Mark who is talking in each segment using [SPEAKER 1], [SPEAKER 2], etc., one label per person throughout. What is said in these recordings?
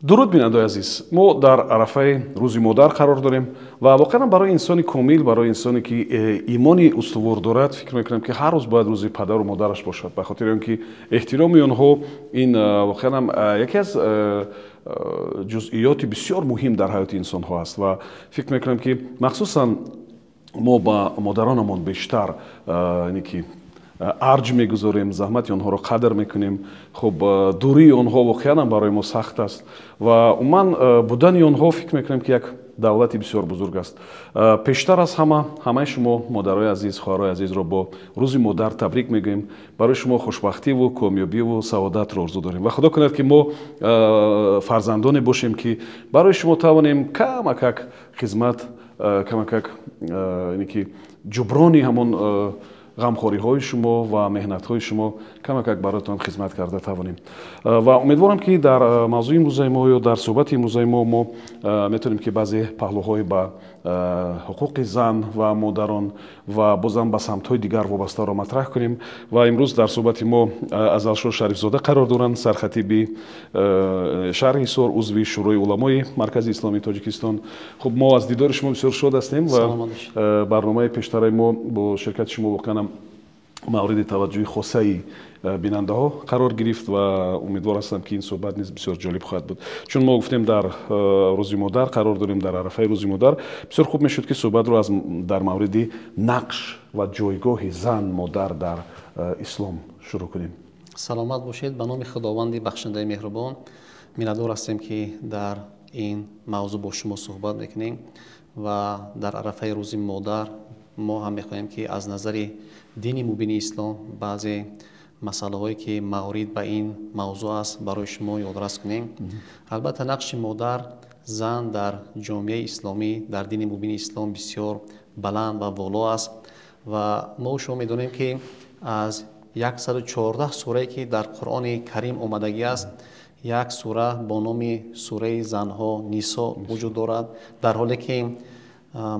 [SPEAKER 1] дуруд бинандаи азиз, мо дар арафаи рӯзи модар қарор дорем ва воқеан барои инсони комил, барои инсоне ки имони устувор дорад, фикр мекунам ки ҳар рӯз бояд рӯзи падару модараш бошад, ба хотири он ки эҳтироми онҳо ин воқеан яке аз ҷузъиёти бисёр муҳим дар ҳаёти инсонҳо аст ва фикр мекунам ки махсусан мо ба модаронамон бештар ки арҷ мегузорем, заҳмати онҳоро қадр мекунем. Хуб дурии онҳо воқеан барои мо сахт аст ва умуман будани онҳо фикр мекунем ки як давлати бисёр бузург аст. Пештар аз ҳамаи шумо модарои азиз, хоҳарои азизро бо рӯзи модар табрик мегӯем. Барои шумо хушбахтиву комёбиву саодатро орзу дорем ва худо кунад ки мо фарзандоне бошем ки барои шумо тавонем камакак хизмат, камакак ҷуброни ҳамон ғамхориҳои шумо ва меҳнатҳои шумо камакак бароятон хизмат карда тавонем. Ва умедворам ки дар мавзӯи имрӯзаи мо ё дар суҳбати имрӯзаи мо метавонем ки баъзе паҳлӯҳои ба ҳуқуқи зан ва модарон ва бозам ба самтҳои дигар вобастаро матраҳ кунем. Ва имрӯз дар суҳбати мо Азалшоҳ Шарифзода қарор доранд, сархатиби шаҳри Ҳисор, узви шӯрои уламои Маркази исломии Тоҷикистон. Хуб, мо аз дидори шумо бисёр шод ҳастем ва барномаи пештараи мо бо ширкати шумо воқеан мавриди таваҷҷӯҳи хосаи бинандаҳо қарор гирифт ва умедвор ҳастам ки ин суҳбат низ бисёр ҷолиб хоҳад буд. Чун мо гуфтем дар рӯзи модар қарор дорем, дар арафаи рӯзи модар, бисёр хуб мешуд ки суҳбатро дар мавриди нақш ва ҷойгоҳи зан модар дар ислом шурӯъ кунем.
[SPEAKER 2] саломат бошед. Ба номи худованди бахшандаи меҳрубон миннатдор ҳастем ки дар ин мавзӯъ бо шумо суҳбат мекунем ва дар арафаи рӯзи модар мо ҳам мехоҳем ки аз назари дини мубини ислом баъзе масъалаҳое ки маврид ба ин мавзӯъ аст барои шумо ёдрас кунем. албатта нақши модар, зан дар ҷомеаи исломӣ, дар дини мубини ислом бисёр баланд ва воло аст ва мо шумо медонем ки аз 114 сурае ки дар Қуръони Карим омадагӣ аст, як сура бо номи сураи занҳо Нисо вуҷуд дорад, дар ҳоле ки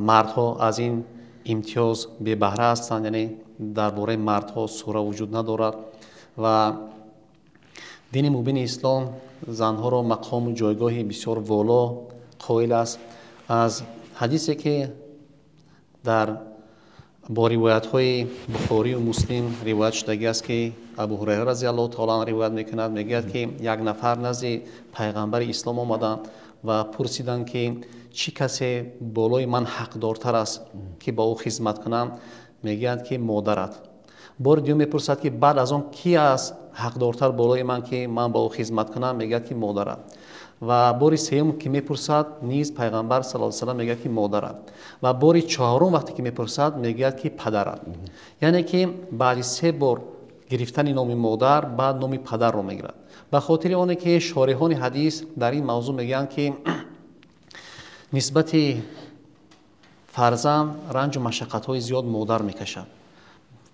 [SPEAKER 2] мардҳо аз ин имтиёз бебаҳра ҳастанд, яъне дар бораи мардҳо сура вуҷуд надорад ва дини мубини ислом занҳоро мақому ҷойгоҳи бисёр воло қоил аст. аз ҳадисе ки дар бо ривоятҳои Бухорию Муслим ривоят шудагӣ аст ки Абу Ҳурайра разиаллоҳу таъоло анҳу ривоят мекунад, мегӯяд ки як нафар назди пайғамбари ислом омаданд ва пурсиданд ки чӣ касе болои ман ҳақдортар аст ки ба ӯ хизмат кунам? мегӯянд ки модарат. бори дуюм мепурсад ки баъд аз он ки аст ҳақдортар болои ман ки ман ба ӯ хизмат кунам? мегӯяд ки модарат. ва бори сеюм ки мепурсад, низ пайғамбар саллаллоҳу алайҳи ва саллам мегӯяд ки модарат. ва бори чаҳорум вақте ки мепурсад, мегӯяд ки падарат. яъне ки баъди 3 бор гирифтани номи модар, баъд номи падарро мегирад. ба хотири оне ки шориҳони ҳадис дар ин мавзӯъ мегӯянд ки нисбати фарзанд ранҷу машаққатҳои зиёд модар мекашад.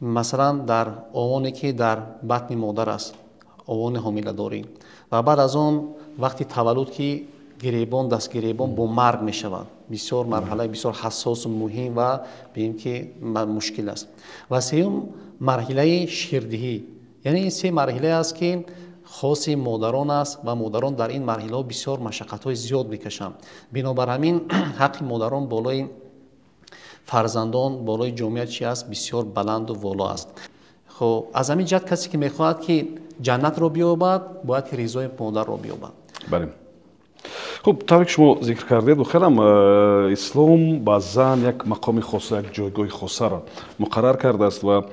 [SPEAKER 2] масалан дар овоне ки дар батни модар аст, овони ҳомиладорӣ, ва баъд аз он вақти таваллуд ки гиребон, дастгиребон бо марг мешавад. бисёр марҳалаи бисёр ҳассосу муҳим ва бинем ки мушкил аст. ва сеюм марҳилаи ширдиҳӣ, яъне ин 3 марҳилае аст ки хоси модарон аст ва модарон дар ин марҳилаҳо бисёр машаққатҳои зиёд мекашанд. бинобар ҳамин ҳаққи модарон болои фарзандон, болои ҷомеа чи аст? бисёр баланду воло аст. хоб аз ҳамин ҷиҳат касе ки мехоҳад ки ҷаннатро биёбад, бояд ки ризои модарро биёбад.
[SPEAKER 1] бале. хуб, тавре ки шумо зикр кардед, хелам ислом ба зан як мақоми хоса, як ҷойгоҳи хосаро муқаррар кардааст ва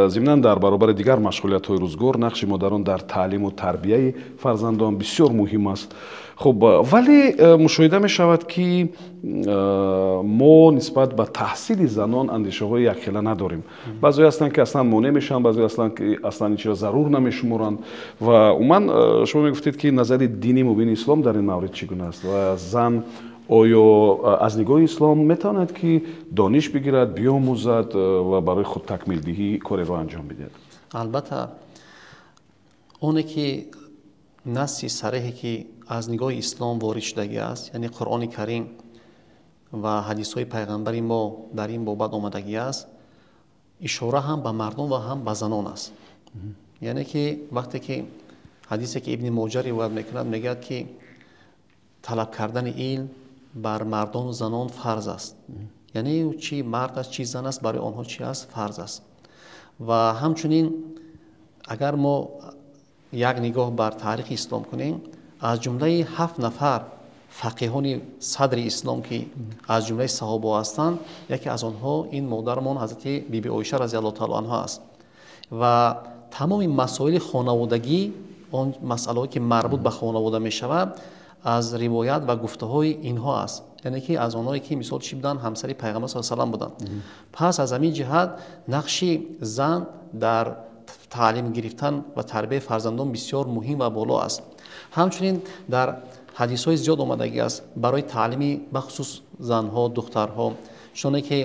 [SPEAKER 1] зимнан дар баробари дигар машғулиятҳои рӯзгор нақши модарон дар таълиму тарбияи фарзандон бисёр муҳим аст. хуб, вале мушоҳида мешавад ки мо нисбат ба таҳсили занон андешаҳои якхела надорем. баъзеҳое ҳастанд ки аслан монеъ мешаванд, баъзеҳое ҳастанд ки аслан ин чизро зарур намешуморанд ва умуман шумо мегуфтед ки назари дини мубини ислом дар ин маврид чӣ гуна аст ва зан оё аз нигоҳи ислом метавонад ки дониш бигирад, биомӯзад ва барои худ такмилдиҳӣ кореро анҷом бидиҳад?
[SPEAKER 2] албатта оне ки наси сареҳе ки аз нигоҳи ислом ворид шудагӣ аст, яъне Қуръони Карим ва ҳадисҳои пайғамбари мо дар ин бобат омадагӣ аст, ишора ҳам ба мардон ва ҳам ба занон аст. яъне ки вақте ки ҳадисе ки ибни Моҷа ривоят мекунад, мегӯяд ки талаб кардани илм бар мардону занон фарз аст. яъне чи мард аст чи зан аст, барои онҳо чи аст? Фарз аст. ва ҳамчунин агар мо як нигоҳ бар таърихи ислом кунем, аз ҷумлаи 7 нафар фақиҳони садри ислом ки аз ҷумлаи саҳобо ҳастанд, яке аз онҳо ин модармон ҳазрати биби оиша разиаллоҳу таъало анҳа аст. ва тамоми масоили хонаводагӣ, он масъалаҳое ки марбут ба хонавода мешавад, аз ривоят ва гуфтаҳои инҳо аст. яъне ки аз онҳое ки мисол чӣ буданд, ҳамсари пайғамбар саллаллоҳу алайҳи ва саллам буданд. пас аз ҳамин ҷиҳат нақши зан дар таълим гирифтан ва тарбияи фарзандон бисёр муҳим ва боло аст. ҳамчунин дар ҳадисҳои зиёд омадагӣ аст барои таълими бахусус занҳо, духтарҳо. шуне ки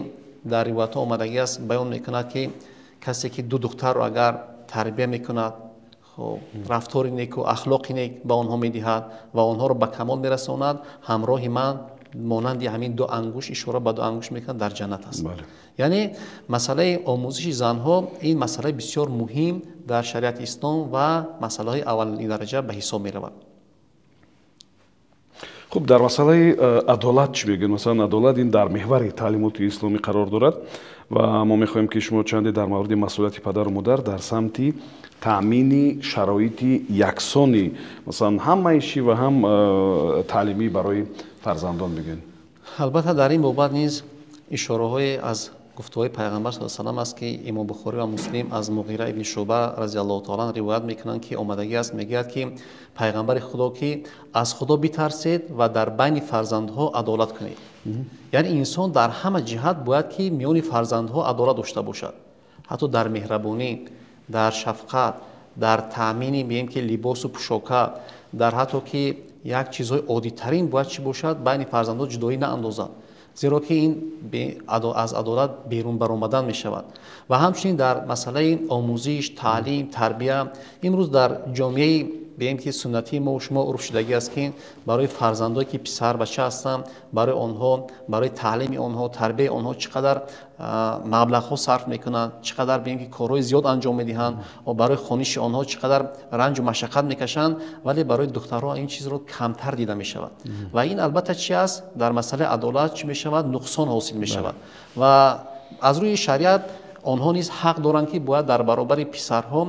[SPEAKER 2] дар ривоятҳо омадагӣ аст, баён мекунад ки касе ки ду духтарро агар тарбия мекунад, рафтори неку, ахлоқи нек ба онҳо медиҳад ва онҳоро ба камол мерасонад, ҳамроҳи ман монанди ҳамин ду ангуш, ишора ба ду ангуш мекунад, дар ҷаннат аст. яъне масъалаи омӯзиши занҳо ин масъалаи бисёр муҳим дар шариати ислом ва масъалаҳои аввалини дараҷа ба ҳисоб меравад.
[SPEAKER 1] хуб, дар масъалаи адолат чӣ мегӯед? масалан, адолат ин дар меҳвари таълимоти исломӣ қарор дорад ва мо мехоҳем ки шумо чанде дар мавриди масъулияти падару модар дар самти таъмини шароити яксони масалан ҳам маишӣ ва ҳам таълимӣ барои фарзандон бигӯед.
[SPEAKER 2] албатта дар ин бобат низ ишораҳое аз гуфтаҳои пайғамбар саллаллоҳу алайҳи ва саллам аст ки имом бухорӣ ва муслим аз муғира ибни шуъба разиаллоҳу таъала анҳу ривоят мекунанд ки омадагӣ аст, мегӯяд ки пайғамбари худо ки аз худо битарсед ва дар байни фарзандҳо адолат кунед. яъне инсон дар ҳама ҷиҳат бояд ки миёни фарзандҳо адолат дошта бошад. ҳатто дар меҳрабонӣ, дар шафқат, дар таъмини бием ки либосу пӯшока, дар ҳатто ки як чизҳои оддитарин бояд чӣ бошад, байни фарзандҳо ҷудоӣ наандозад, зеро ки ин аз адолат берун баромадан мешавад. ва ҳамчунин дар масъалаи омӯзиш, таълим, тарбия, имрӯз дар ҷомеаи бием ки суннатии мо шумо урф шудагӣ аст ки барои фарзандое ки писарбача ҳастанд, барои онҳо, барои таълими онҳо, тарбияи онҳо чӣ қадар маблағҳо сарф мекунанд, чӣ қадар бием ки корҳои зиёд анҷом медиҳанд, барои хониши онҳо чӣ қадар ранҷу машаққат мекашанд, вале барои духтарҳо ин чизро камтар дида мешавад. ва ин албатта чӣ аст? дар масъалаи адолат чӣ мешавад? Нуқсон ҳосил мешавад. ва аз рӯи шариат онҳо низ ҳақ доранд ки бояд дар баробари писарҳо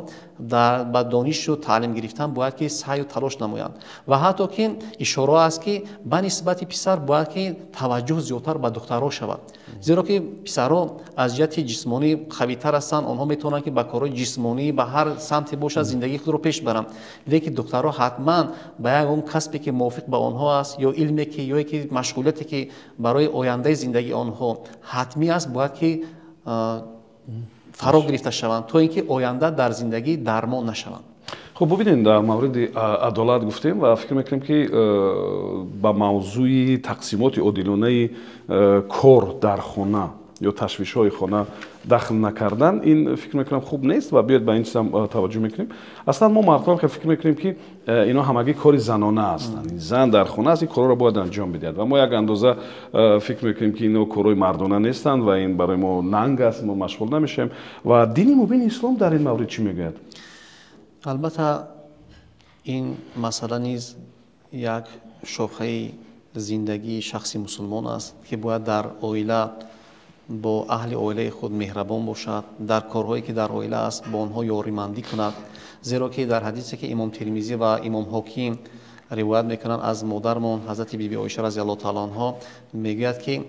[SPEAKER 2] ба донишу таълим гирифтан бояд ки саъю талош намоянд. ва ҳатто ки ишораҳо аст ки ба нисбати писар бояд ки таваҷҷӯҳ зиёдтар ба духтарҳо шавад, зеро ки писарҳо аз ҷиҳати ҷисмонӣ қавитар ҳастанд, онҳо метавонанд ки ба корҳои ҷисмонӣ ба ҳар самте бошад зиндагии худро пеш баранд. лекин духтарҳо ҳатман ба ягон касбе ки мувофиқ ба онҳо аст, ё илме ки ё ки машғулияте ки барои ояндаи зиндагии онҳо ҳатмӣ аст, бояд ки фаро гирифта шаванд, то ин ки оянда дар зиндагӣ дармон нашаванд.
[SPEAKER 1] хуб, бубинед дар мавриди адолат гуфтем ва фикр мекунем ки ба мавзӯи тақсимоти одилонаи кор дар хона ё ташвишҳои хона дахл накардан, ин фикр мекунам хуб нест ва биёед ба ин чизам таваҷҷӯҳ мекунем. аслан мо мардон фикр мекунем ки ино ҳамагӣ кори занона ҳастанд. зан дар хона аст, ин корҳоро бояд анҷом бидиҳад ва мо як андоза фикр мекунем ки ино корҳои мардона нестанд ва ин барои мо нанг аст, мо машғул намешавем. ва дини мубини ислом дар ин маврид чӣ мегӯяд?
[SPEAKER 2] албатта ин масъала низ як шохаи зиндагии шахси мусулмон аст ки бояд дар оила бо аҳли оилаи худ меҳрабон бошад, дар корҳое ки дар оила аст бо онҳо ёримандӣ кунад, зеро ки дар ҳадисе ки имом Тирмизӣ ва имом Ҳоким ривоят мекунанд аз модармон ҳазрати биби Оиша разиаллоҳу таъала анҳа, мегӯяд ки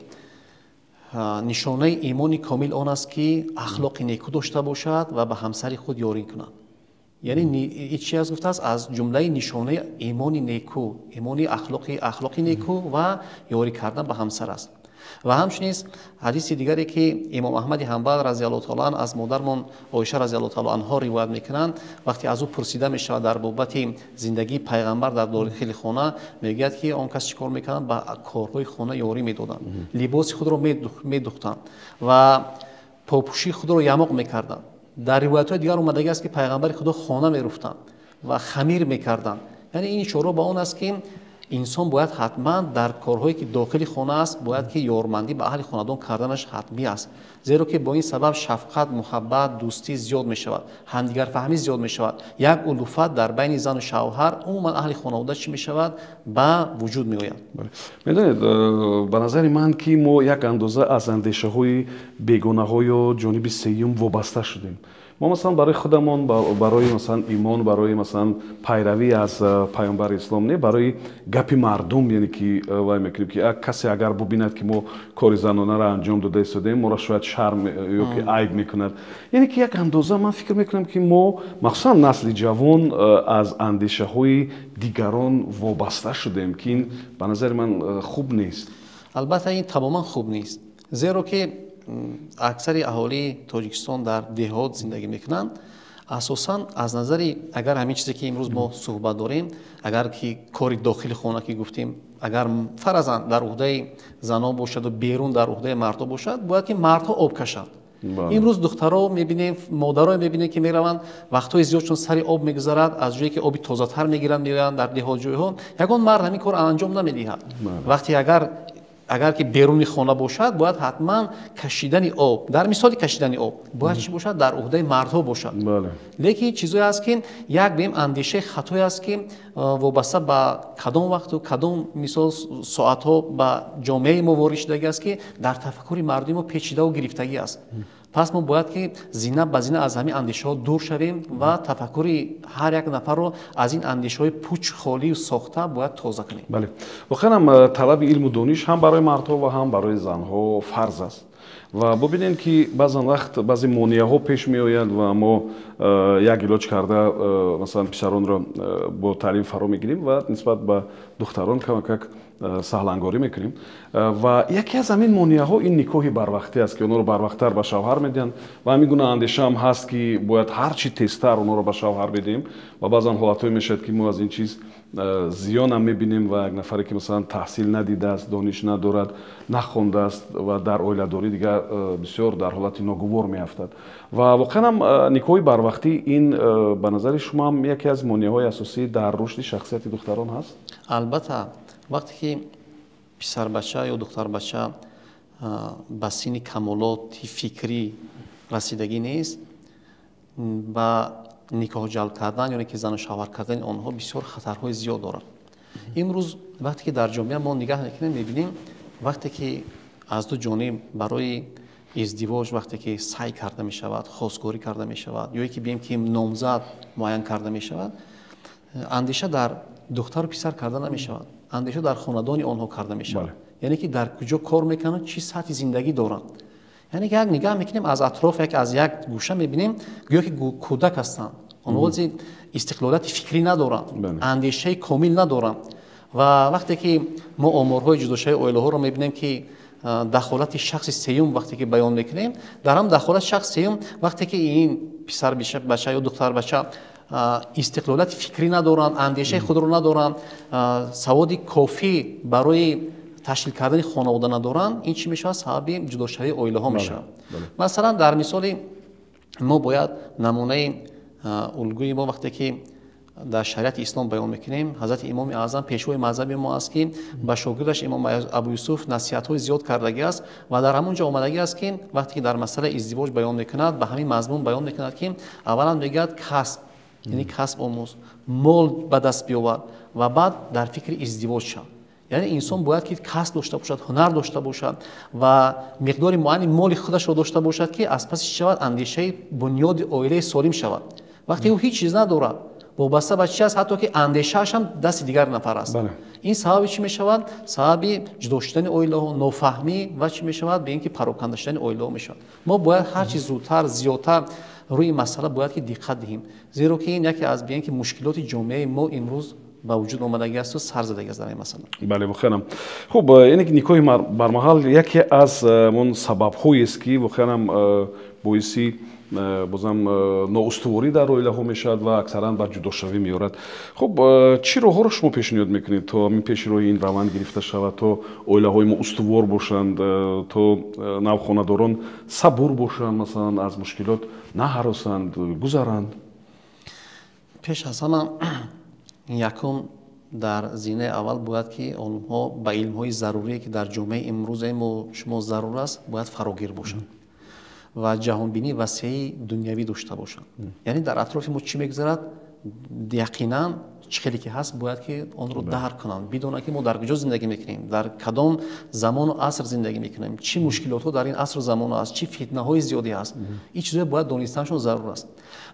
[SPEAKER 2] нишонаи имони комил он аст ки ахлоқи неку дошта бошад ва ба ҳамсари худ ёрӣ кунад. яъне чӣ аст гуфтааст? аз ҷумлаи нишонаи имони неку, имони ахлоқи неку ва ёрӣ кардан ба ҳамсар аст. ва ҳамчунин ҳадиси дигаре ки имом Аҳмади ҳамбал разиаллоҳу таъала ан аз модармон Оиша разиаллоҳу таъала анҳа ривоят мекунанд, вақте аз ӯ пурсида мешавад дар бобати зиндагии пайғамбар дар дохили хона, мегӯяд ки он кас чӣ кор мекунанд? Ба корҳои хона ёрӣ медоданд, либоси худро медухтанд ва попӯшии худро ямоқ мекарданд. дар ривоятҳои дигар омадагӣ аст ки пайғамбари худо хона мерӯфтанд ва хамир мекарданд. яъне ин ишора ба он аст ки инсон бояд ҳатман дар корҳое ки дохили хона аст бояд ки ёрмандӣ ба аҳли хонадон карданаш ҳатмӣ аст, зеро ки бо ин сабаб шафқат, муҳаббат, дӯстӣ зиёд мешавад, ҳамдигарфаҳмӣ зиёд мешавад, як улуфат дар байни зану шавҳар умуман аҳли хонавода чӣ мешавад ба вуҷуд меояд.
[SPEAKER 1] медонед, ба назари ман ки мо як андоза аз андешаҳои бегонаҳо ё ҷониби сеюм вобаста шудем. мо масалан барои худамон, барои масалан имон, барои масалан пайравӣ аз паёмбари ислом, не барои гапи мардум, яъне ки вай мекунем ки касе агар бубинад ки мо кори занонаро анҷом дода истодем, моро шояд шарм ё ки айб мекунад. яъне ки як андоза ман фикр мекунам ки мо махсусан насли ҷавон аз андешаҳои дигарон вобаста шудем ки ин ба назари ман хуб нест.
[SPEAKER 2] албатта ин тамоман хуб нест, зеро ки аксари аҳолии Тоҷикистон дар деҳот зиндагӣ мекунанд. асосан аз назари агар ҳамин чизе ки имрӯз мо суҳбат дорем, агар ки кори дохили хона ки гуфтем, агар фаразан дар уҳдаи занон бошаду берун дар уҳдаи мардҳо бошад, бояд ки мардҳо об кашанд. имрӯз духтаро мебинем, модаро мебинем ки мераванд вақтҳои зиёд чун сари об мегузарад, аз ҷое ки оби тозатар мегиранд меоянд дар деҳотҷойҳо, ягон мард ҳамин кор анҷом намедиҳад. вақте агар ки беруни хона бошад, бояд ҳатман кашидани об, дар мисоли кашидани об бояд чӣ бошад, дар уҳдаи мардҳо бошад. лекин чизое аст ки як бем андешаи хатое аст ки вобаста ба кадом вақту кадом мисол соатҳо ба ҷомеаи мо ворид шудагӣ аст ки дар тафаккури мардуми мо печидаву гирифтагӣ аст. пас мо бояд ки зина ба зина аз ҳамин андешаҳо дур шавем ва тафаккури ҳар як нафарро аз ин андешаҳои пуч холию сохта бояд тоза кунем.
[SPEAKER 1] бале, воқеан талаби илму дониш ҳам барои мардҳо ва ҳам барои занҳо фарз аст. ва бубинем ки баъзан вақт баъзе монеаҳо пеш меояд ва мо як илоҷ карда масалан писаронро бо таълим фаро мегирем ва нисбат ба духтарон камакак саҳлангорӣ мекунем. ва яке аз ҳамин монеаҳо ин никоҳи барвақтӣ аст ки онро барвақттар ба шавҳар медиҳанд ва ҳамин гуна андешаам ҳаст ки бояд ҳарчи тезтар онро ба шавҳар бидиҳем ва баъзан ҳолатҳое мешавад ки мо аз ин чиз зиёнам мебинем ва як нафаре ки масалан таҳсил надидааст, дониш надорад, нахондааст ва дар оиладорӣ дигар бисёр дар ҳолати ногувор меафтад. ва воқеан никоҳи барвақтӣ ин ба назари шумо ҳам яке аз монеаҳои асосӣ дар рушди шахсияти духтарон ҳаст?
[SPEAKER 2] албатта вақте ки писарбача ё духтарбача ба синни камолоти фикрӣ расидагӣ нест, ба никоҳ ҷалб кардан ёне ки зану шавҳар кардани онҳо бисёр хатарҳои зиёд дорад. имрӯз вақте ки дар ҷомеа мо нигаҳ мекунем мебинем вақте ки аз ду ҷониб барои издивоҷ вақте ки саъй карда мешавад, хостгорӣ карда мешавад ё ки бием ки номзад муайян карда мешавад, андеша дар духтару писар карда намешавад, андеша дар хонадони онҳо карда мешавад. яъне ки дар куҷо кор мекунанд, чӣ сатҳи зиндагӣ доранд. яъне ки як нигаҳ мекунем аз атроф, аз як гӯша мебинем гӯё ки кӯдак ҳастанд, онҳо истиқлолияти фикрӣ надоранд, андешаи комил надоранд. ва вақте ки мо оморҳои ҷудошавии оилаҳоро мебинем ки дахолати шахси сеюм вақте ки баён мекунем, дар ҳам дахолати шахси сеюм вақте ки ин писарбача ё духтарбача истиқлолияти фикрӣ надоранд, андешаи худро надоранд, саводи кофӣ барои ташкил кардани хонавода надоранд, ин чӣ мешавад? сабаби ҷудошавии оилаҳо мешавад. масалан дар мисоли мо бояд намунаи улгӯи мо вақте ки дар шариати ислом баён мекунем, ҳазрати имоми аъзам пешвои мазҳаби мо аст ки ба шогирдаш имом абу юсуф насиҳатҳои зиёд кардагӣ аст ва дар ҳамон ҷо омадагӣ аст ки вақте ки дар масъалаи издивоҷ баён мекунад, ба ҳамин мазмун баён мекунад ки аввалан мегӯяд касб, яъне касб омӯз, мол ба даст биёвар ва баъд дар фикри издивоҷ шав. яъне инсон бояд ки касб дошта бошад, ҳунар дошта бошад ва миқдори муайяни моли худашро дошта бошад ки аз паси чӣ шавад? андешаи бунёди оилаи солим шавад. вақте ӯ ҳеҷ чиз надорад, вобаста ба чӣ аст? ҳатто ки андешааш ҳам дасти дигар нафар аст. ин сабаби чӣ мешавад? сабаби ҷудо шудани оилаҳо, нофаҳмӣ ва чӣ мешавад? ба ин ки пароканда шудани оилаҳо мешавад. мо бояд ҳарчи зудтар, зиёдтар рӯи масъала бояд ки диққат диҳем, зеро ки ин яке аз ки мушкилоти ҷомеаи мо имрӯз ба вуҷуд омадагӣ асту сар задагӣ аст дар ин масъала. бале,
[SPEAKER 1] воқеан хуб, яъне ки никоҳи бармаҳал яке аз мон сабабҳоест ки воқеан боиси бозам ноустуворӣ дар оилаҳо мешавад ва аксаран ба ҷудошавӣ меорад. хуб, чӣ роҳҳоро шумо пешниҳод мекунед то ҳамин пешроҳи ин раванд гирифта шавад, то оилаҳои мо устувор бошанд, то навхонадорон сабур бошанд, масалан аз мушкилот наҳаросанд, гузаранд?
[SPEAKER 2] пеш аз ҳама якум дар зинаи аввал бояд ки онҳо ба илмҳои зарурие ки дар ҷомеаи имрӯзаи мо шумо зарур аст бояд фарогир бошанд ва ҷаҳонбинии васеъи дунявӣ дошта бошанд. Яъне дар атрофи мо чӣ мегузарад, яқинан чӣ хеле ки ҳаст бояд ки онро дарк кунанд, бидонанд ки мо дар куҷо зиндагӣ мекунем, дар кадом замону аср зиндагӣ мекунем, чӣ мушкилотҳо дар ин асру замон аст, чӣ фитнаҳои зиёде ҳаст. Ин чизҳое бояд донистанашон зарур аст.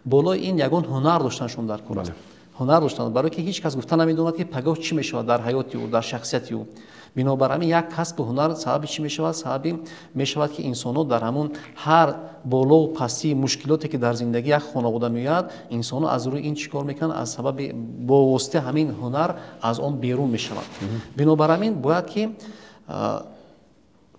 [SPEAKER 2] Болои ин ягон ҳунар доштанашон дар кор аст. ҳунар доштанд, барое ки ҳеҷ кас гуфта намедонад ки пагоҳ чӣ мешавад дар ҳаёти ӯ, дар шахсияти ӯ. Бинобар ҳамин як касбу ҳунар сабаби чӣ мешавад? Сабаби мешавад ки инсонҳо дар ҳамон ҳар болову пастии мушкилоте ки дар зиндагии як хонавода меояд, инсонҳо аз рӯи ин чӣ кор мекунанд? Аз сабаби бо воситаи ҳамин ҳунар аз он берун мешаванд. Бинобар ҳамин бояд ки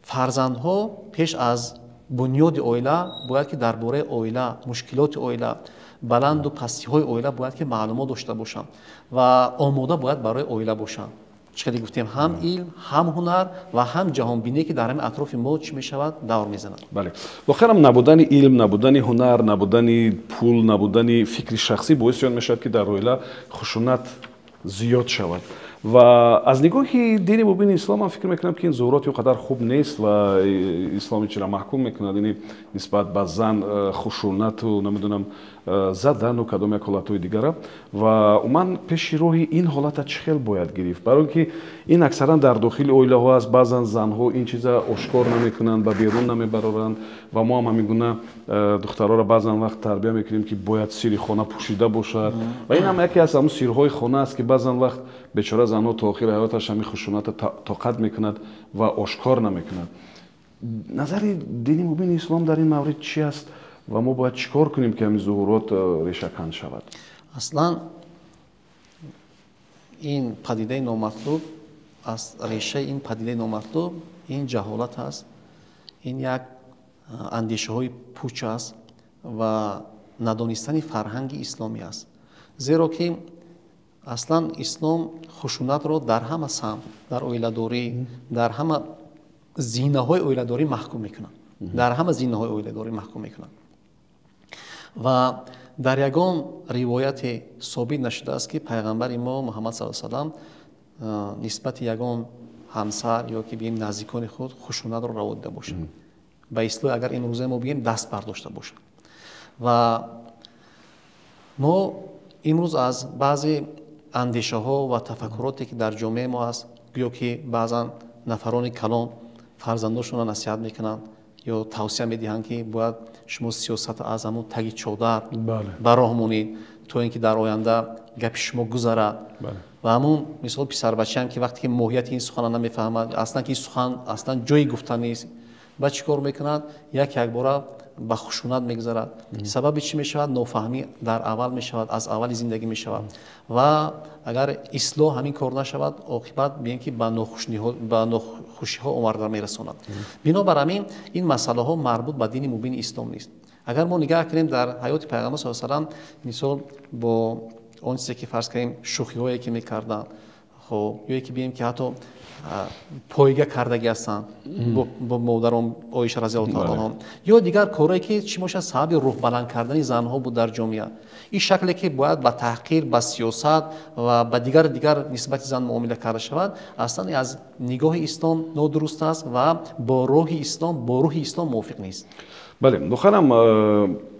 [SPEAKER 2] фарзандҳо пеш аз бунёди оила бояд ки дар бораи оила, мушкилоти оила, баланду пастиҳои оила бояд ки маълумот дошта бошанд ва омода бояд барои оила бошанд. Чӣ хеле гуфтем, ҳам илм, ҳам ҳунар ва ҳам ҷаҳонбиние ки дар ҳамин атрофи мо чӣ мешавад? Давр мезанад.
[SPEAKER 1] Бале. Вохирам набудани илм, набудани ҳунар, набудани пул, набудани фикри шахсӣ боиси он мешавад ки дар оила хушунат зиёд шавад. ва аз нигоҳи дини мубини ислом ман фикр мекунам ки ин зуҳуроти он қадар хуб нест ва исломи чира маҳкум мекунад, яъне нисбат ба зан хушунату намедонам задану кадом як ҳолатҳои дигара ва уман пеши роҳи ин ҳолата чӣ хел бояд гирифт, барои он ки ин аксаран дар дохили оилаҳо аст, баъзан занҳо ин чиза ошкор намекунанд, ба берун намебароранд ва мо ҳам ҳамин гуна духтарҳоро баъзан вақт тарбия мекунем ки бояд сирри хона пӯшида бошад ва ин ҳам яке аз ҳамун сиррҳои хона аст ки баъзан вақт бечора занҳо то охири ҳаёташ ҳамин хушуната тоқат мекунад ва ошкор намекунад. назари дини мубини ислом дар ин маврид чӣ аст ва мо бояд чӣ кор кунем ки ҳамин зуҳурот решакан шавад?
[SPEAKER 2] Аслан ин падидаи номатлуб, аз решаи ин падидаи номатлуб ин ҷаҳолат аст, ин як андешаҳои пуч аст ва надонистани фарҳанги исломӣ аст. Зеро ки аслан ислом хушунатро дар ҳама самт, дар оиладорӣ, дар ҳама зинаҳои оиладорӣ маҳкум мекунад. Дар ҳама зинаҳои оиладорӣ маҳкум мекунад. Ва дар ягон ривояте собит нашудааст ки пайғамбари мо Муҳаммад саллаллоҳу алайҳи ва саллам нисбати ягон ҳамсар ё ки бигем наздикони худ хушунатро раво дида бошад. Ба ислоҳи агар имрӯза мо бигем даст бардошта бошад. Ва мо имрӯз аз баъзе андешаҳо ва тафаккуроте ки дар ҷомеаи мо аст, гӯё ки баъзан нафарони калон фарзандошонро насиҳат мекунанд ё тавсия медиҳанд ки бояд шумо сиёсата аз ҳамун таги чодар ба роҳ монед, то ин ки дар оянда гапи шумо гузарад. ва ҳамун мисол писарбачаам ки вақте ки моҳияти ин сухана намефаҳмад, аслан ки ин сухан аслан ҷои гуфтан нест, ба чӣ кор мекунад? Якбора ба хушунат мегузарад. Сабаби чӣ мешавад? Нофаҳмӣ дар аввал мешавад, аз аввали зиндагӣ мешавад ва агар ислоҳ ҳамин кор нашавад, оқибат бием ки ба нохушиҳо омарда мерасонад. Бинобар ҳамин ин масъалаҳо марбут ба дини мубини ислом нест. Агар мо нигаҳ кунем дар ҳаёти пайғамбар саллаллоҳу алайҳи ва саллам, мисол бо он чизе ки фарз кунем шӯхиҳое ки мекарданд, хоб ё ки бием ки ҳатто пойга кардаги ҳастанд бо модарон Оиша разияллоҳу таъала анҳа ё дигар корое ки чӣ бошад сабаби рӯҳбаланд кардани занҳо буд дар ҷомеа. ин шакле ки бояд ба таҳқир, ба сиёсат ва ба дигар нисбати зан муомила карда шавад, аслан аз нигоҳи ислом нодуруст аст ва бо рӯҳи ислом мувофиқ нест.
[SPEAKER 1] бале, духанам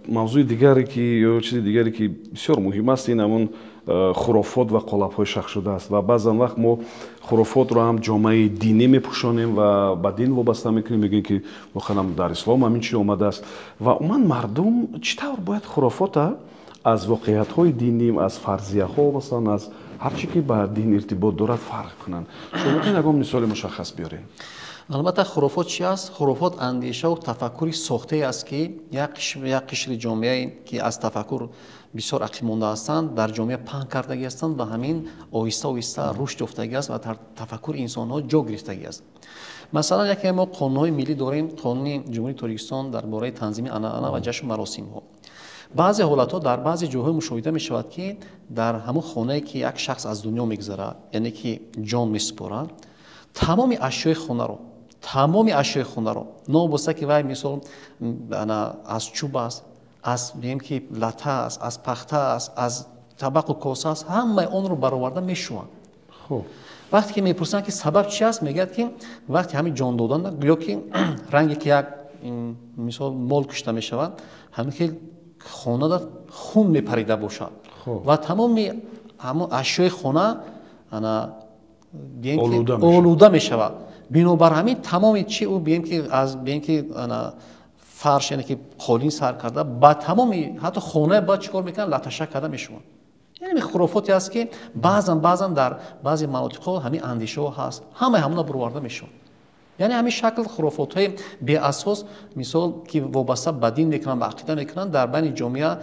[SPEAKER 1] мавзӯи дигаре ки ё чизи дигаре ки бисёр муҳим аст, ин ҳамун хурофот ва қолабҳои шахшуда аст ва баъзан вақт мо хурофотро ҳам ҷомаи динӣ мепӯшонем ва ба дин вобаста мекунем, мегӯем ки духанам дар ислом ҳамин чӣ омадааст ва умуман мардум чӣ тавр бояд хурофота аз воқеиятҳои динӣ, аз фарзияҳо вобастан, аз ҳар чӣ ки ба дин иртибот дорад фарқ кунанд? шумо метавонед ягон мисоли мушаххас биёред?
[SPEAKER 2] албатта хурофот чи аст? Хурофот андешаву тафаккури сохтае аст ки як қишри ҷомеае ки аз тафаккур бисёр ақибмонда ҳастанд, дар ҷомеа паҳн кардагӣ ҳастанд ва ҳамин оҳиста оҳиста рушд ёфтагӣ аст ва дар тафаккури инсонҳо ҷо гирифтагӣ аст. Масалан, яке мо қонунҳои миллӣ дорем, қонуни ҷумҳурии Тоҷикистон дар бораи танзими анъана ва ҷашну маросимҳо. баъзе ҳолатҳо дар баъзе ҷойҳо мушоҳида мешавад ки дар ҳамон хонае ки як шахс аз дунё мегзарад, яъне ки ҷон месупорад, тамоми ашёи хонаро нобоста ки вай мисол аз чӯб аст, аз бием ки лата аст, аз пахта аст, аз табақу коса аст, ҳамаи онро бароварда мешӯванд
[SPEAKER 1] خب
[SPEAKER 2] وقتی که میپرسن که سبب چی است، میگه که وقتی همین جان دادن گویا که رنگی که یک مثال مال کشته میشود، همین که خانه در خون میپریده باشد و تمام همون اشیاء خانه انا بیایم که آلوده میشود. بنابر همین تمام چی او بیایم که از بیایم که انا فرش یعنی که قالین سر کرده با تمام حتی خانه با چیکار میکنن لطشه کرده میشون. یعنی خرافاتی است که بعضا در بعضی مناطق همین اندیشه ها هست، همونا برآورده میشون. یعنی همین شکل خرافات های بی اساس مثال که وابسته به دین میکنن، به عقیده میکنن، در بین جامعه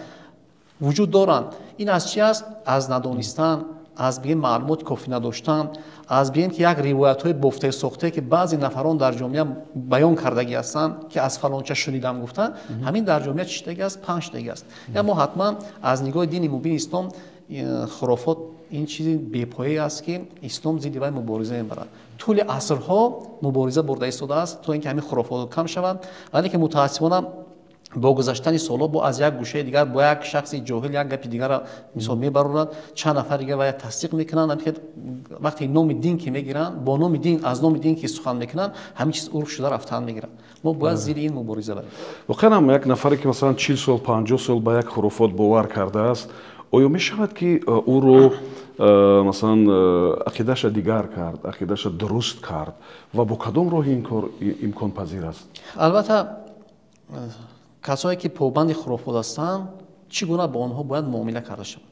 [SPEAKER 2] وجود دارند. این از چی است؟ از ندانستن، از بیم معلومات کافی نداشتن، از بیم که یک روایت های بافته ساخته که بعضی نفران در جامعه بیان کردگی هستند که از فلانچه شنیدم گفتن، همین در جامعه چی دیگه است؟ 5 دیگه است. یعنی ما حتما از نگاه دین مبین اسلام خرافات این چیزی بی‌پایه است که اسلام ضد وی مبارزه می‌برد. طول عصرها مبارزه برده ایستاده است تا اینکه همین خرافات کم شوند، ولی که متأسفانه با گذشتن سال‌ها با از یک گوشه دیگر با یک شخص جاهل یک گپ دیگر را مثال میبرند، چند نفر دیگر و تصدیق میکنند که وقتی نام دین که میگیرن با نام دین از نام دین که سخن میکنن همین چیز عرف شده رفتن میگیرن. ما باید زیر این مبارزه بریم.
[SPEAKER 1] واقعا هم یک نفری که مثلا 40 سال 50 سال با یک خرافات باور کرده است، آیا می شود که او رو مثلا عقیده‌اش دیگر کرد، عقیده‌اش درست کرد و با کدام راه این کار امکان پذیر است؟
[SPEAKER 2] البته کسایی که پابند خرافات هستند چگونه با آنها باید معامله کرده شود؟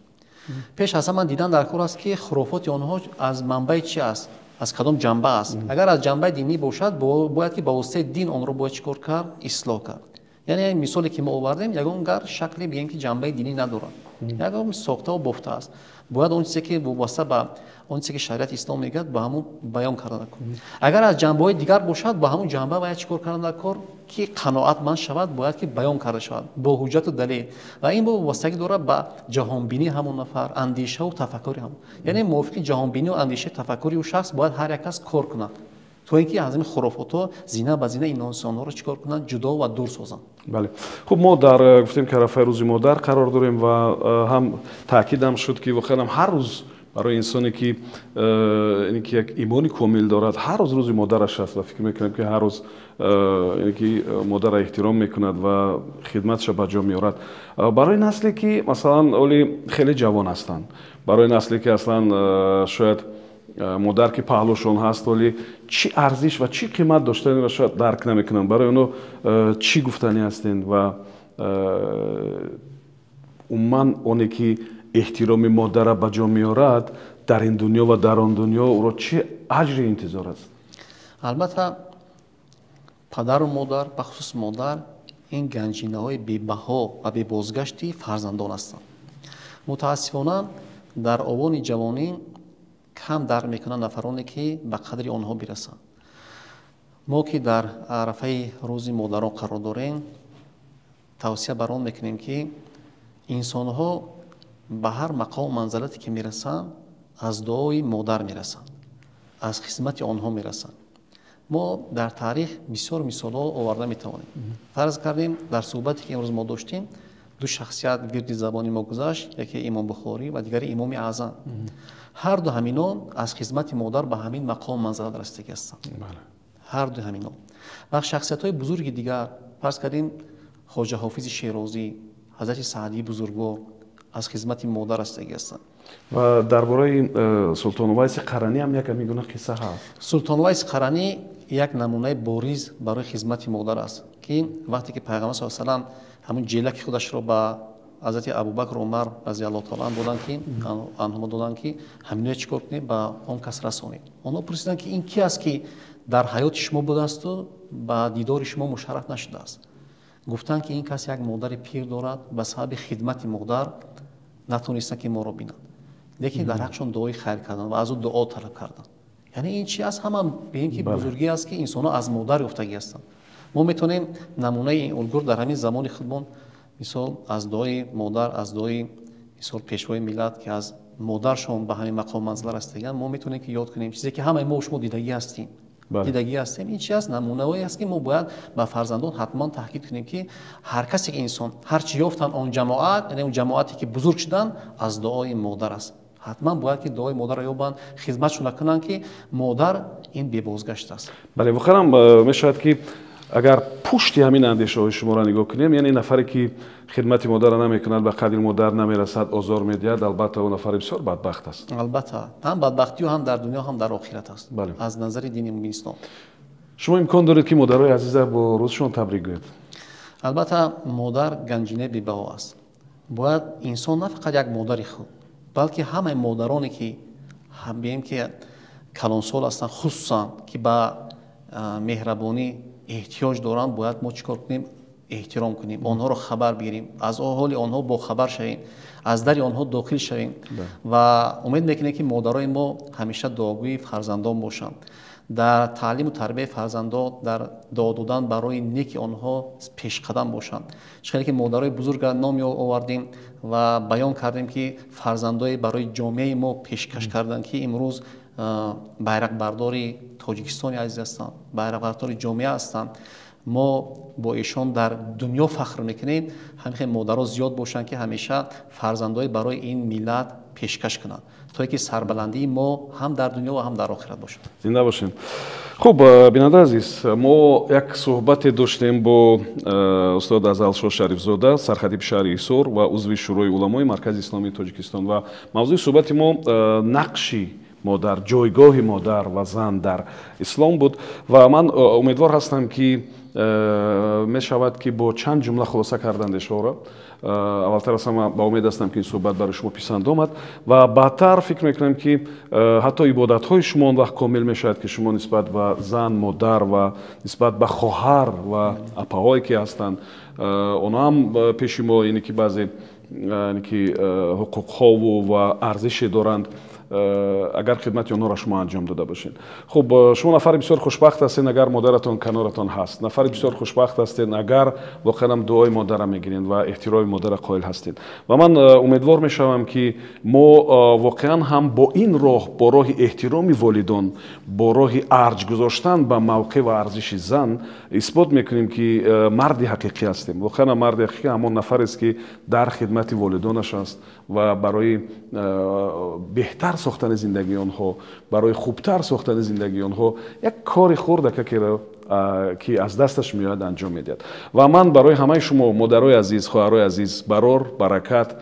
[SPEAKER 2] پیش از من دیدن در کار است که خرافات آنها از منبع چی است، از کدام جنبه است. اگر از جنبه دینی باشد باید که با واسطه دین آن را باید چیکار کرد؟ اصلاح کرد. یعنی مثالی که ما آوردیم یگانگر شکلی بیان که جنبه دینی ندارد، یگان ساخته و بافته است. باید اون چیزی که وابسته به اون چیزی که شریعت اسلام میگه با همون بیان کردن کن. اگر از جنبه‌های دیگر باشد با همون جنبه باید چیکار کردن کار که قناعتمند شود، باید که بیان کرده شود با حجت و دلیل، و این با واسطگی داره با جهان بینی همون نفر، اندیشه و تفکری هم. یعنی موافق جهان بینی و اندیشه تفکری و شخص باید هر یک کس کار کند تو اینکه از این خرافات ها زینه به زینه این انسان‌ها رو چیکار کنن جدا و دور سازن.
[SPEAKER 1] بله. خب ما در گفتیم که عرفه روز مادر قرار داریم و هم تاکید هم شد که واقعا هم هر روز برای انسانی که یک ایمانی کامل دارد هر روز مادرش است و فکر میکنم که هر روز که مادر احترام میکند و خدمتش به جا میارد. برای نسلی که مثلا اولی خیلی جوان هستند، برای نسلی که اصلا شاید مادر که پهلوشان هست ولی چی ارزش و چی قیمت داشتنی را شاید درک نمیکنن، برای اونو چی گفتنی هستین و عموما اونی که احترام مادر را به جا میارد در این دنیا و در آن دنیا او را چه اجری انتظار است؟
[SPEAKER 2] البته پدر و مادر به خصوص مادر این گنجینه های بی بها و بی بازگشتی فرزندان هستند. متاسفانه در آوان جوانی کم درک میکنن نفرانی که به قدر آنها برسند. ما که در عرفه روز مادران قرار داریم توصیه بر آن میکنیم که انسان ها به هر مقام و منزلتی که میرسند از دعای مادر میرسند، از خدمت آنها میرسند. ما در تاریخ بسیار مثال ها آورده میتوانیم. فرض کردیم در صحبتی که امروز ما داشتیم دو شخصیت گرد زبانی ما گذشت، یکی امام بخاری و دیگری امام اعظم. هر دو همینان از خدمت مادر به همین مقام منزلت رسیده هستند. هر دو همینان. و شخصیت های بزرگ دیگر فرض کردیم خواجه حافظ شیرازی، حضرت سعدی بزرگوار از خدمت مادر رسیده هستند.
[SPEAKER 1] و درباره سلطان ویس قرنی هم یک میگونه قصه هست.
[SPEAKER 2] سلطان ویس قرنی یک نمونه بارز برای خدمت مادر است که وقتی که پیغمبر صلی الله علیه و آله همون جیلک خودش را به حضرت ابوبکر و عمر رضی الله تعالی عنه دادن که آنها دادن که همین چیکار کنید به اون کس رسونید. آنها پرسیدن که این کی است که در حیات شما بوده است و به دیدار شما مشرف نشده است؟ گفتن که این کس یک مادر پیر دارد و صاحب خدمت مادر نتونستن که ما را بینند، لیکن در حقشون دعای خیر کردن و از او دعا طلب کردن. یعنی این چی است؟ هم به این که بزرگی است که انسان ها از مادر یافتگی هستند. ما میتونیم نمونه این الگو در همین زمان خودمون مثال از دعای مادر، از دعای مثال پیشوای ملت که از مادرشون به همین مقام منزل رسیدن، ما میتونیم که یاد کنیم چیزی که همه ما و شما دیدگی هستیم. دیدگی هستیم. این چی است؟ نمونه‌ای است که ما باید به فرزندان حتما تاکید کنیم که هر کسی که انسان هر چی یافتن اون جماعت، یعنی اون جماعتی که بزرگ شدن از دعای مادر است. ҳатман бояд ки дуои модарро ёбанд, хизматшона кунанд ки модар ин бебозгашт аст.
[SPEAKER 1] бале вохарам мешавад ки агар пушти ҳамин андешаҳои шуморо нигоҳ кунем, яъне нафаре ки хидмати модарро намекунад, ба қадри модар намерасад, озор медиҳад, албатта ӯ нафари бисёр бадбахт аст.
[SPEAKER 2] албатта ҳам бадбахтию ҳам дар дунё ҳам дар охират аст.
[SPEAKER 1] Бале.
[SPEAKER 2] аз назари дини муъмин-ислом.
[SPEAKER 1] шумо имкон доред ки модарои азиза бо рӯзшон табрик гӯед?
[SPEAKER 2] албатта модар ганҷине бебаҳо аст. бояд инсон на фақат як модари худ, балки ҳамаи модароне ки бием ки калонсол ҳастанд, хусусан ки ба меҳрабонӣ эҳтиёҷ доранд, бояд мо чӣ кор кунем? эҳтиром кунем, онҳоро хабар бигирем, аз ҳоли онҳо бохабар шавем, аз дари онҳо дохил шавем ва умед мекунем ки модарои мо ҳамеша дуогӯи фарзандон бошанд. дар таълиму тарбияи фарзандон, дар дуо додан барои неки онҳо пешқадам бошанд. чӣ ки модарои бузурга номи овардем ва баён кардем ки фарзандои барои ҷомеаи мо пешкаш карданд ки имрӯз байрақбардори тоҷикистони азиз ҳастанд, байрақбардори ҷомеа ҳастанд. мо бо эшон дар дунё фахр мекунем, ҳамин модаро зиёд бошанд ки ҳамеша фарзандои барои ин миллат пешкаш кунанд, то ки сарбаландии мо ҳам дар дунё ва ҳам дар охират бошад.
[SPEAKER 1] зинда бошем. хуб бинанда азиз, мо як суҳбате доштем бо устод Азалшоҳ Шарифзода, сархатиби шаҳри Ҳисор ва узви шӯрои уламои Маркази исломии Тоҷикистон, ва мавзӯи суҳбати мо нақши модар, ҷойгоҳи модар ва зан дар ислом буд ва ман умедвор ҳастам ки мешавад ки бо чанд ҷумла хулоса кардан андешаҳоро. аввалтар аз ҳама ба умед ҳастам ки ин суҳбат барои шумо писанд омад ва баъдтар фикр мекунам ки ҳатто ибодатҳои шумо он вақт комил мешавад ки шумо нисбат ба зан, модар ва нисбат ба хоҳар ва апаҳое ки ҳастанд, онҳо ҳам пеши мо яъне ки баъзе ҳуқуқҳову ва арзише доранд, агар хидмати онҳоро шумо анҷом дода бошед. хуб, шумо нафари бисёр хушбахт ҳастед агар модаратон каноратон ҳаст. нафари бисёр хушбахт ҳастед агар воқеан дуои модара мегиред ва эҳтироми модара қоил ҳастед. ва ман умедвор мешавам ки мо воқеан ҳам бо ин роҳ, бо роҳи эҳтироми волидон, бо роҳи арҷ гузоштан ба мавқеъ ва арзиши зан исбот мекунем ки марди ҳақиқӣ ҳастем. воқеан марди ҳақиқӣ ҳамон нафарест ки дар хидмати волидонаш аст ва барои беҳтар сохтани зиндагии онҳо, барои хубтар сохтани зиндагии онҳо як кори хурдакакеро ки аз дасташ меояд анҷом медиҳад. ва ман барои ҳамаи шумо модарои азиз, хоҳарои азиз барор, баракат,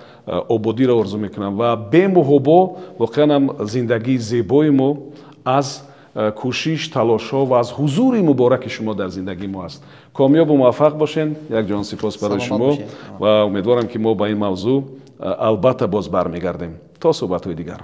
[SPEAKER 1] ободиро орзу мекунам ва бемуҳобо воқеан зиндагии зебои мо аз кӯшиш, талошҳо ва аз ҳузури мубораки шумо дар зиндагии мо аст. комёбу муваффақ бошед. якҷон сипос барои шумо ва умедворам ки мо ба ин мавзӯъ албатта боз бармегардем. то суҳбатҳои дигар.